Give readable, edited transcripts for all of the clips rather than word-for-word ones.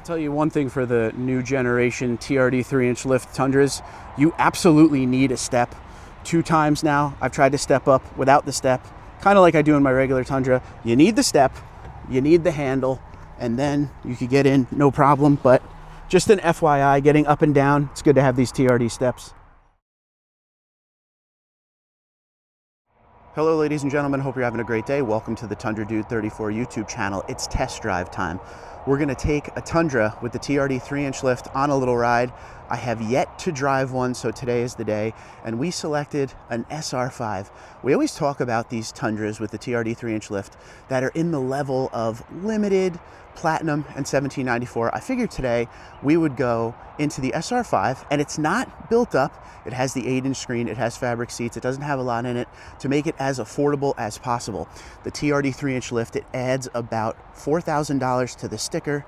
Tell you one thing for the new generation TRD 3-inch lift Tundras, you absolutely need a step. 2 times now I've tried to step up without the step, kind of like I do in my regular Tundra. You need the step, you need the handle, and then you could get in no problem. But just an FYI, getting up and down, it's good to have these TRD steps. Hello ladies and gentlemen, hope you're having a great day. Welcome to the Tundra Dude 34 YouTube channel. It's test drive time. We're gonna take a Tundra with the TRD 3-inch lift on a little ride. I have yet to drive one, so today is the day, and we selected an SR5. We always talk about these Tundras with the TRD 3-inch lift that are in the level of limited, platinum, and 1794. I figured today we would go into the SR5, and it's not built up. It has the 8-inch screen, it has fabric seats, it doesn't have a lot in it, to make it as affordable as possible. The TRD 3-inch lift, it adds about $4,000 to the sticker,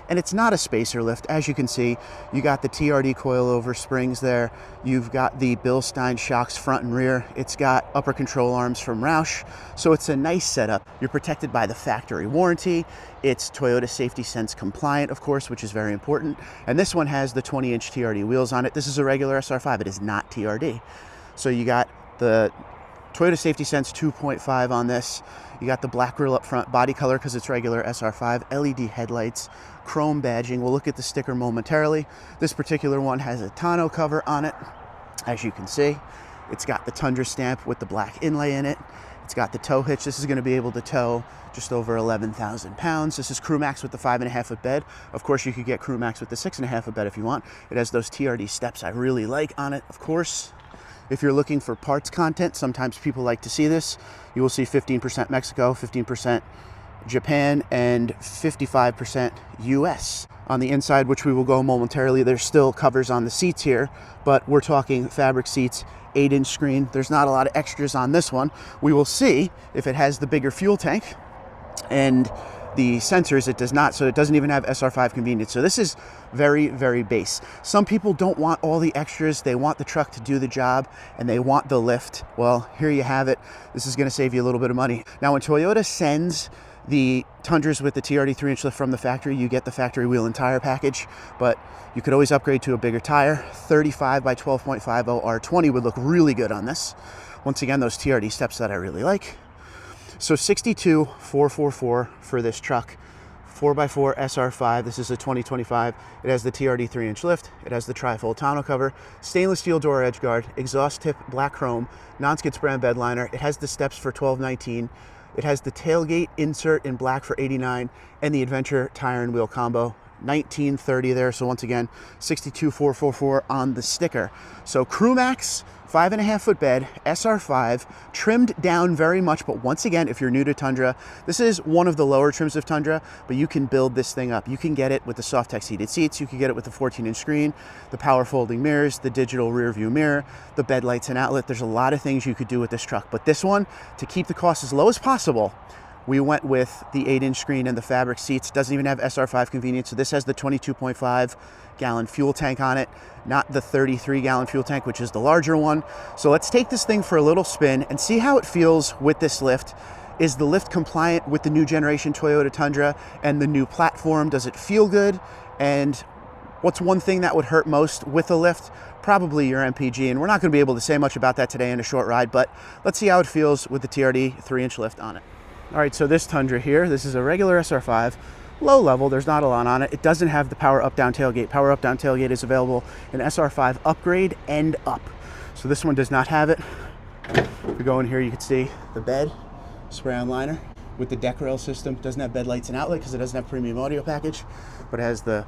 and it's not a spacer lift. As you can see, you got the TRD coilover springs there. You've got the Bilstein shocks front and rear. It's got upper control arms from Roush. So it's a nice setup. You're protected by the factory warranty. It's Toyota Safety Sense compliant, of course, which is very important. And this one has the 20-inch TRD wheels on it. This is a regular SR5. It is not TRD. So you got the Toyota Safety Sense 2.5 on this. You got the black grille up front, body color because it's regular SR5, LED headlights, chrome badging. We'll look at the sticker momentarily. This particular one has a tonneau cover on it, as you can see. It's got the Tundra stamp with the black inlay in it. It's got the tow hitch. This is going to be able to tow just over 11,000 pounds. This is Crew Max with the 5.5-foot bed. Of course, you could get Crew Max with the 6.5-foot bed if you want. It has those TRD steps I really like on it, of course. If you're looking for parts content, sometimes people like to see this. You will see 15% Mexico, 15% Japan, and 55% US. On the inside, which we will go momentarily, there's still covers on the seats here, but we're talking fabric seats, 8-inch screen. There's not a lot of extras on this one. We will see if it has the bigger fuel tank, and the sensors it does not, so it doesn't even have SR5 convenience. So this is very, very base. Some people don't want all the extras. They want the truck to do the job, and they want the lift. Well, here you have it. This is going to save you a little bit of money. Now, when Toyota sends the Tundras with the TRD 3-inch lift from the factory, you get the factory wheel and tire package, but you could always upgrade to a bigger tire. 35 by 12.50 R20 would look really good on this. Once again, those TRD steps that I really like. So 62,444 for this truck, 4x4 SR5. This is a 2025. It has the TRD 3-inch lift. It has the trifold tonneau cover, stainless steel door edge guard, exhaust tip black chrome, non-skid brand bed liner. It has the steps for $12.19. It has the tailgate insert in black for $89, and the Adventure tire and wheel combo, $19.30 there. So once again, 62,444 on the sticker. So Crew Max, 5.5-foot bed, SR5, trimmed down very much, but once again, if you're new to Tundra, this is one of the lower trims of Tundra, but you can build this thing up. You can get it with the Softex heated seats, you can get it with the 14-inch screen, the power folding mirrors, the digital rear view mirror, the bed lights and outlet. There's a lot of things you could do with this truck, but this one, to keep the cost as low as possible, we went with the 8-inch screen and the fabric seats. Doesn't even have SR5 convenience. So this has the 22.5 gallon fuel tank on it, not the 33 gallon fuel tank, which is the larger one. So let's take this thing for a little spin and see how it feels with this lift. Is the lift compliant with the new generation Toyota Tundra and the new platform? Does it feel good? And what's one thing that would hurt most with a lift? Probably your MPG, and we're not going to be able to say much about that today in a short ride, but let's see how it feels with the TRD 3-inch lift on it. All right, so this Tundra here, this is a regular SR5, low level, there's not a lot on it. It doesn't have the power up-down tailgate. Power up-down tailgate is available in SR5 upgrade and up. So this one does not have it. If we go in here, you can see the bed, spray-on liner with the deck rail system. Doesn't have bed lights and outlet because it doesn't have premium audio package, but it has the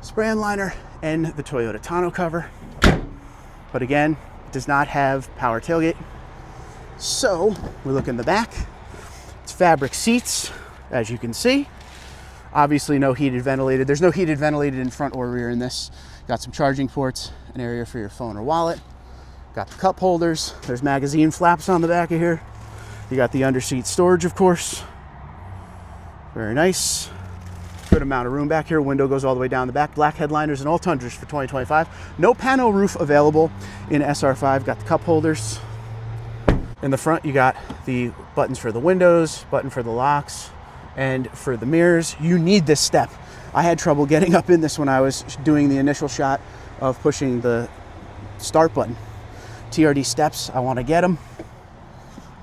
spray-on liner and the Toyota tonneau cover. But again, it does not have power tailgate. So we look in the back. It's fabric seats, as you can see. Obviously no heated ventilated. There's no heated ventilated in front or rear in this. Got some charging ports, an area for your phone or wallet. Got the cup holders. There's magazine flaps on the back of here. You got the under seat storage, of course. Very nice. Good amount of room back here. Window goes all the way down the back. Black headliners in all Tundras for 2025. No pano roof available in SR5. Got the cup holders. In the front, you got the buttons for the windows, button for the locks, and for the mirrors. You need this step. I had trouble getting up in this when I was doing the initial shot of pushing the start button. TRD steps, I want to get them,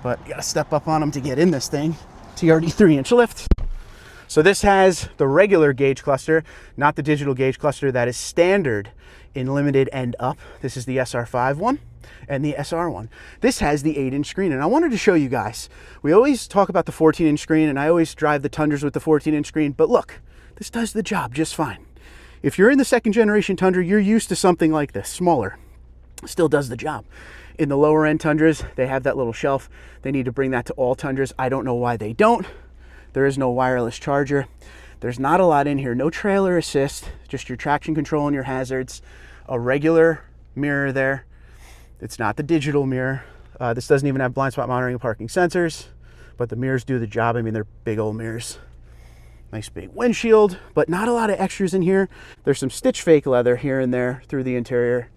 but you gotta step up on them to get in this thing. TRD 3-inch lift. So this has the regular gauge cluster, not the digital gauge cluster that is standard in limited and up. This is the SR5 one and the SR one. This has the 8-inch screen, and I wanted to show you guys. We always talk about the 14-inch screen, and I always drive the Tundras with the 14-inch screen, but look, this does the job just fine. If you're in the second generation Tundra, you're used to something like this, smaller. Still does the job. In the lower end Tundras, they have that little shelf. They need to bring that to all Tundras. I don't know why they don't. There is no wireless charger. There's not a lot in here. No trailer assist, just your traction control and your hazards. A regular mirror there. It's not the digital mirror. This doesn't even have blind spot monitoring and parking sensors, but the mirrors do the job. I mean, they're big old mirrors. Nice big windshield, but not a lot of extras in here. There's some stitch fake leather here and there through the interior,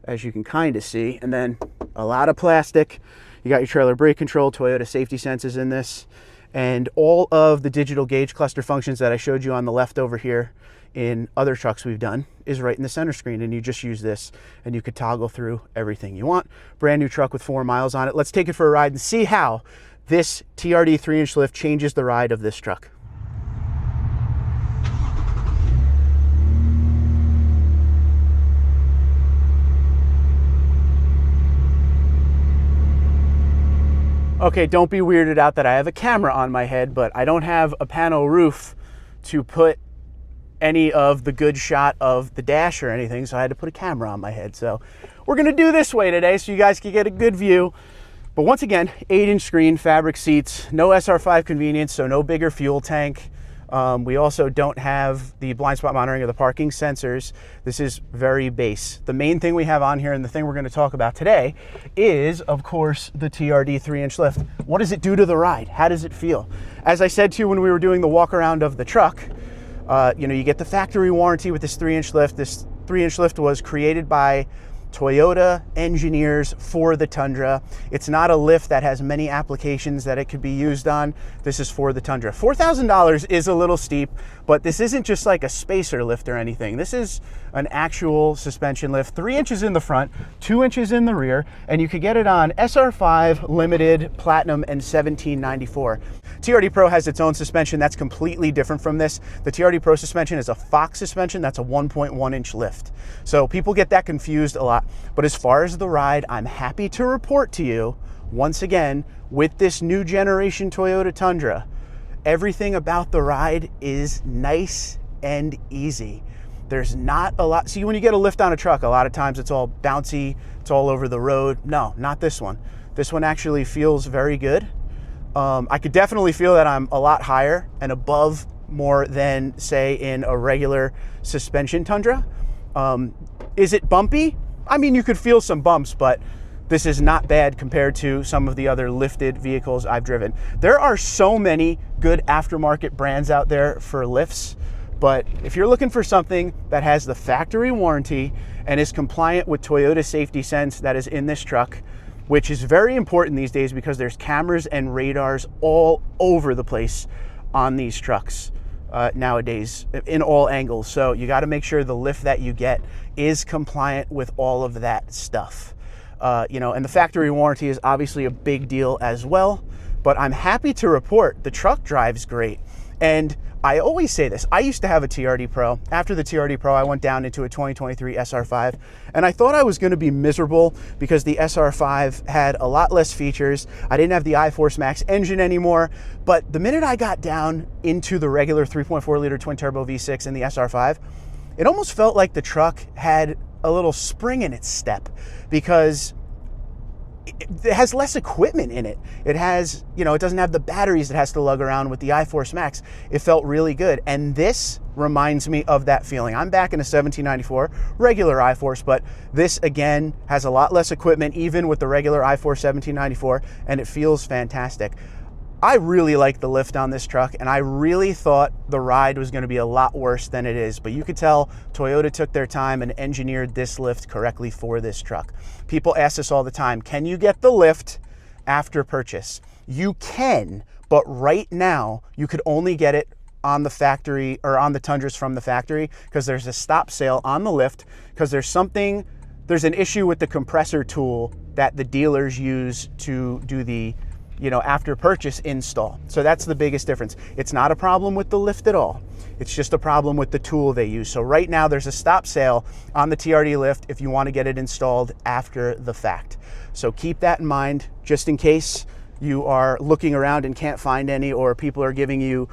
as you can kind of see, and then a lot of plastic. You got your trailer brake control, Toyota safety senses in this, and all of the digital gauge cluster functions that I showed you on the left over here in other trucks we've done is right in the center screen, and you just use this and you could toggle through everything you want. Brand new truck with 4 miles on it. Let's take it for a ride and see how this TRD 3-inch lift changes the ride of this truck. Okay, don't be weirded out that I have a camera on my head, but I don't have a pano roof to put any of the good shot of the dash or anything, so I had to put a camera on my head. So we're gonna do this way today so you guys can get a good view. But once again, 8-inch screen, fabric seats, no SR5 convenience, so no bigger fuel tank. We also don't have the blind spot monitoring or the parking sensors. This is very base. The main thing we have on here, and the thing we're going to talk about today, is of course the TRD 3-inch lift. What does it do to the ride? How does it feel? As I said to you when we were doing the walk around of the truck, you know, you get the factory warranty with this 3-inch lift. This 3-inch lift was created by Toyota engineers for the Tundra. It's not a lift that has many applications that it could be used on. This is for the Tundra. $4,000 is a little steep, but this isn't just like a spacer lift or anything. This is an actual suspension lift, 3 inches in the front, 2 inches in the rear, and you could get it on SR5, Limited, Platinum, and 1794. TRD Pro has its own suspension that's completely different from this. The TRD Pro suspension is a Fox suspension. That's a 1.1-inch lift. So people get that confused a lot. But as far as the ride, I'm happy to report to you, once again, with this new generation Toyota Tundra, everything about the ride is nice and easy. There's not a lot. See, when you get a lift on a truck, a lot of times it's all bouncy, it's all over the road. No, not this one. This one actually feels very good. I could definitely feel that I'm a lot higher and above more than, say, in a regular suspension Tundra. Is it bumpy? I mean, you could feel some bumps, but this is not bad compared to some of the other lifted vehicles I've driven. There are so many good aftermarket brands out there for lifts, but if you're looking for something that has the factory warranty and is compliant with Toyota safety sense that is in this truck, which is very important these days because there's cameras and radars all over the place on these trucks nowadays in all angles. So you got to make sure the lift that you get is compliant with all of that stuff. You know, and the factory warranty is obviously a big deal as well, but I'm happy to report the truck drives great. And I always say this, I used to have a TRD Pro. After the TRD Pro, I went down into a 2023 SR5, and I thought I was gonna be miserable because the SR5 had a lot less features. I didn't have the iForce Max engine anymore, but the minute I got down into the regular 3.4 liter twin turbo V6 in the SR5, it almost felt like the truck had a little spring in its step because it has less equipment in it. It has, you know, it doesn't have the batteries it has to lug around with the iForce Max. It felt really good. And this reminds me of that feeling. I'm back in a 1794 regular iForce, but this again has a lot less equipment, even with the regular iForce 1794, and it feels fantastic. I really like the lift on this truck, and I really thought the ride was going to be a lot worse than it is, but you could tell Toyota took their time and engineered this lift correctly for this truck. People ask us all the time, can you get the lift after purchase? You can, but right now you could only get it on the factory, or on the Tundras from the factory, because there's a stop sale on the lift, because there's an issue with the compressor tool that the dealers use to do the after purchase install. So that's the biggest difference. It's not a problem with the lift at all. It's just a problem with the tool they use. So right now there's a stop sale on the TRD lift if you want to get it installed after the fact. So keep that in mind, just in case you are looking around and can't find any, or people are giving you,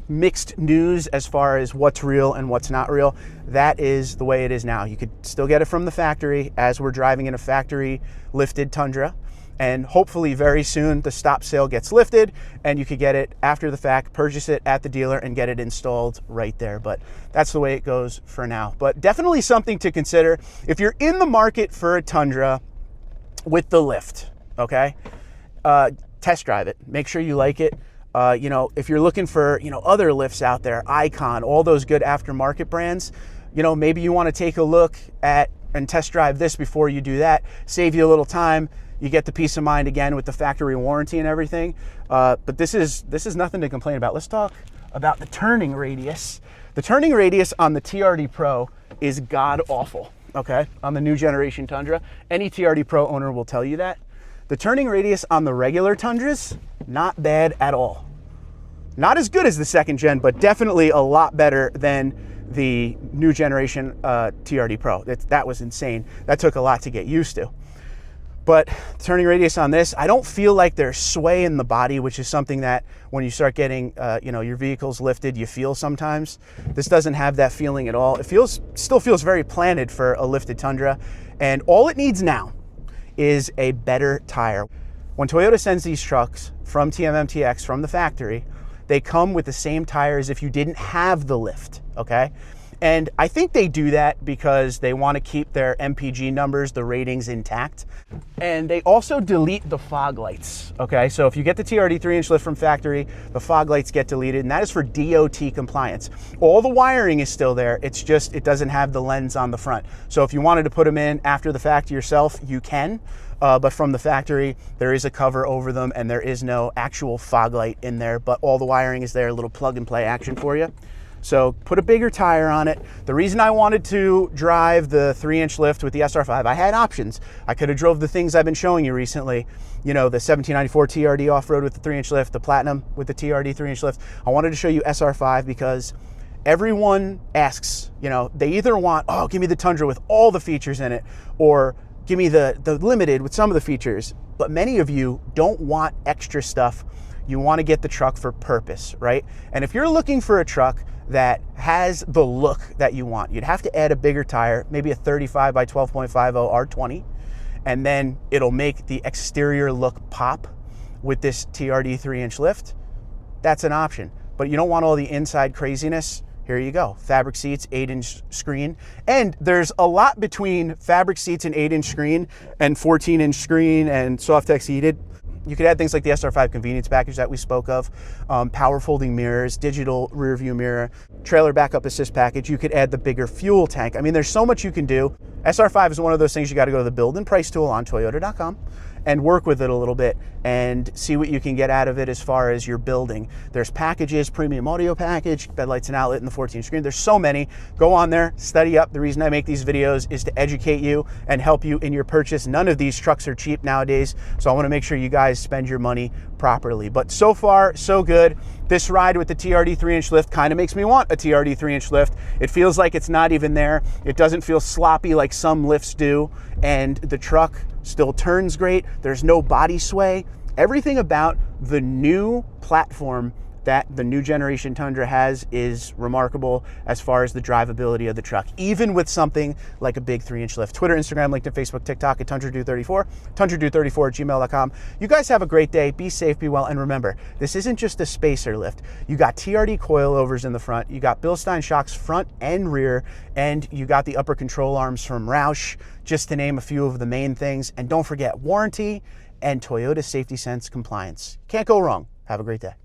mixed news as far as what's real and what's not real. That is the way it is now. You could still get it from the factory, as we're driving in a factory lifted Tundra. And hopefully very soon the stop sale gets lifted and you could get it after the fact, purchase it at the dealer and get it installed right there. But that's the way it goes for now. But definitely something to consider if you're in the market for a Tundra with the lift, okay? Test drive it, make sure you like it. If you're looking for, other lifts out there, Icon, all those good aftermarket brands, maybe you want to take a look at and test drive this before you do that, save you a little time. You get the peace of mind again with the factory warranty and everything. But this is nothing to complain about. Let's talk about the turning radius. The turning radius on the TRD Pro is god awful, okay? On the new generation Tundra. Any TRD Pro owner will tell you that. The turning radius on the regular Tundras, not bad at all. Not as good as the second gen, but definitely a lot better than the new generation TRD Pro. That was insane. That took a lot to get used to. But turning radius on this, I don't feel like there's sway in the body, which is something that when you start getting, your vehicles lifted, you feel sometimes. This doesn't have that feeling at all. It still feels very planted for a lifted Tundra. And all it needs now is a better tire. When Toyota sends these trucks from TMMTX, from the factory, they come with the same tire as if you didn't have the lift, okay? And I think they do that because they want to keep their MPG numbers, the ratings, intact. And they also delete the fog lights, okay? So if you get the TRD 3-inch lift from factory, the fog lights get deleted, and that is for DOT compliance. All the wiring is still there, it's just, it doesn't have the lens on the front. So if you wanted to put them in after the fact yourself, you can. But from the factory, there is a cover over them, and there is no actual fog light in there, but all the wiring is there, a little plug and play action for you. So put a bigger tire on it. The reason I wanted to drive the 3-inch lift with the SR5, I had options. I could have drove the things I've been showing you recently, the 1794 TRD off-road with the 3-inch lift, the Platinum with the TRD 3-inch lift. I wanted to show you SR5 because everyone asks, they either want, oh, give me the Tundra with all the features in it, or give me the Limited with some of the features. But many of you don't want extra stuff. You want to get the truck for purpose, right? And if you're looking for a truck that has the look that you want, you'd have to add a bigger tire, maybe a 35 by 12.50 R20, and then it'll make the exterior look pop with this TRD 3-inch lift. That's an option. But you don't want all the inside craziness. Here you go, fabric seats, 8-inch screen. And there's a lot between fabric seats and 8-inch screen and 14-inch screen and Softex heated. You could add things like the SR5 convenience package that we spoke of, power folding mirrors, digital rear view mirror, trailer backup assist package. You could add the bigger fuel tank. I mean, there's so much you can do. SR5 is one of those things you got to go to the build and price tool on Toyota.com and work with it a little bit and see what you can get out of it as far as your building. There's packages, premium audio package, bed lights and outlet, and the 14 screen. There's so many. Go on there, study up. The reason I make these videos is to educate you and help you in your purchase. None of these trucks are cheap nowadays, so I want to make sure you guys spend your money properly. But so far, so good. This ride with the TRD 3-inch lift kind of makes me want a TRD 3-inch lift. It feels like it's not even there. It doesn't feel sloppy like some lifts do, and the truck still turns great. There's no body sway. Everything about the new platform that the new generation Tundra has is remarkable as far as the drivability of the truck, even with something like a big 3-inch lift. Twitter, Instagram, LinkedIn, Facebook, TikTok at TundraDude34, TundraDude34@gmail.com. You guys have a great day. Be safe, be well, and remember, this isn't just a spacer lift. You got TRD coilovers in the front, you got Bilstein shocks front and rear, and you got the upper control arms from Roush, just to name a few of the main things. And don't forget warranty and Toyota Safety Sense compliance. Can't go wrong. Have a great day.